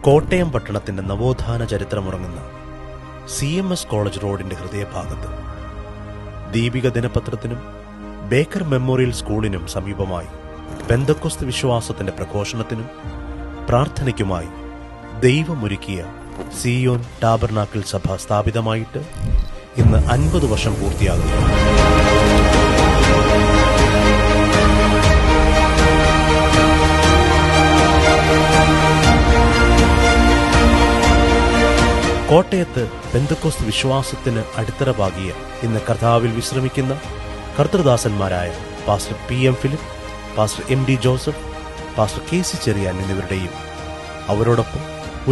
കോട്ടയം പട്ടണത്തിന്റെ നവോത്ഥാന ചരിത്രമുറങ്ങുന്ന CMS college റോഡിന്റെ ഹൃദയഭാഗത്ത് ദീപിക ദിനപത്രത്തിനും ബേക്കർ മെമ്മോറിയൽ സ്കൂളിനും സമീപമായി പെന്തക്കോസ്ത് വിശ്വാസത്തിന്റെ പ്രഘോഷണത്തിനും പ്രാർത്ഥനയ്ക്കുമായി ദൈവമൊരുക്കിയ സിയോൻ ടാബർനാക്കിൾ സഭ സ്ഥാപിതമായിട്ട് ഇന്ന് 50 വർഷം പൂർത്തിയാകുന്നു. കോട്ടയത്ത് പെന്തക്കോസ്ത് വിശ്വാസത്തിന് അടിത്തറ പാകിയ ഇന്ന് കർത്താവിൽ വിശ്രമിക്കുന്ന കർത്തൃദാസന്മാരായ pastor PM Philip, pastor MD Joseph, pastor KC Cherian എന്നിവരുടെയും അവരോടൊപ്പം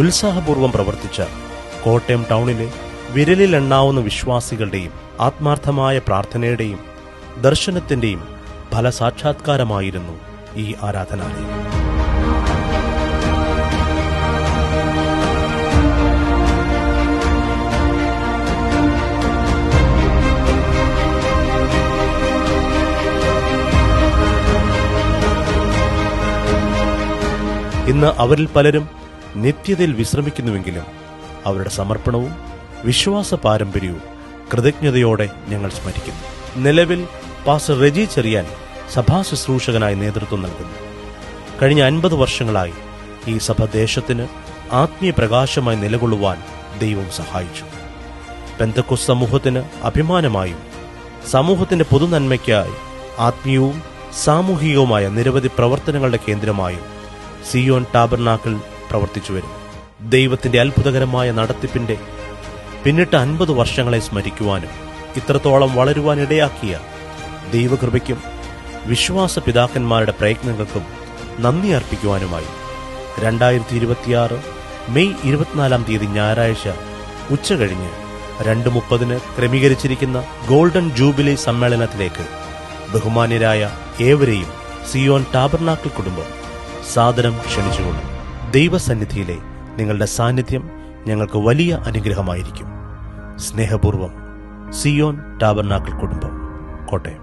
ഉത്സാഹപൂർവ്വം പ്രവർത്തിച്ച കോട്ടയം ടൗണിലെ വിരലിലെണ്ണാവുന്ന വിശ്വാസികളുടെയും ആത്മാർത്ഥമായ പ്രാർത്ഥനയുടെയും ദർശനത്തിന്റെയും ഫലസാക്ഷാത്കാരമായിരുന്നു ഈ ആരാധനാലയം. ഇന്ന് അവരിൽ പലരും നിത്യതയിൽ വിശ്രമിക്കുന്നുവെങ്കിലും അവരുടെ സമർപ്പണവും വിശ്വാസ പാരമ്പര്യവും കൃതജ്ഞതയോടെ ഞങ്ങൾ സ്മരിക്കുന്നു. നിലവിൽ പാസ്റ്റർ റെജി ചെറിയാൻ സഭാ ശുശ്രൂഷകനായി നേതൃത്വം നൽകുന്നു. കഴിഞ്ഞ 50 വർഷങ്ങളായി ഈ സഭ ദേശത്തിന് ആത്മീയ പ്രകാശമായി നിലകൊള്ളുവാൻ ദൈവം സഹായിച്ചു. പെന്തക്കോസ്ത് സമൂഹത്തിന് അഭിമാനമായും സമൂഹത്തിന്റെ പൊതുനന്മയ്ക്കായി ആത്മീയവും സാമൂഹികവുമായ നിരവധി പ്രവർത്തനങ്ങളുടെ കേന്ദ്രമായും സിയോൻ ടാബർനാക്കിൾ പ്രവർത്തിച്ചു വരും. ദൈവത്തിന്റെ അത്ഭുതകരമായ നടത്തിപ്പിന്റെ പിന്നിട്ട 50 വർഷങ്ങളെ സ്മരിക്കുവാനും ഇത്രത്തോളം വളരുവാനിടയാക്കിയ ദൈവകൃപയ്ക്കും വിശ്വാസ പിതാക്കന്മാരുടെ പ്രയത്നങ്ങൾക്കും നന്ദി അർപ്പിക്കുവാനുമായി 2026 മെയ് 24 ഞായറാഴ്ച ഉച്ചകഴിഞ്ഞ് 2:30 ക്രമീകരിച്ചിരിക്കുന്ന ഗോൾഡൻ ജൂബിലി സമ്മേളനത്തിലേക്ക് ബഹുമാന്യരായ ഏവരെയും സിയോൻ ടാബർനാക്കിൾ കുടുംബം സാദരം ക്ഷണിച്ചുകൊള്ളും. ദൈവസന്നിധിയിലെ നിങ്ങളുടെ സാന്നിധ്യം ഞങ്ങൾക്ക് വലിയ അനുഗ്രഹമായിരിക്കും. സ്നേഹപൂർവം, സിയോൻ ടാബർനാക്കിൾ കുടുംബം, കോട്ടയം.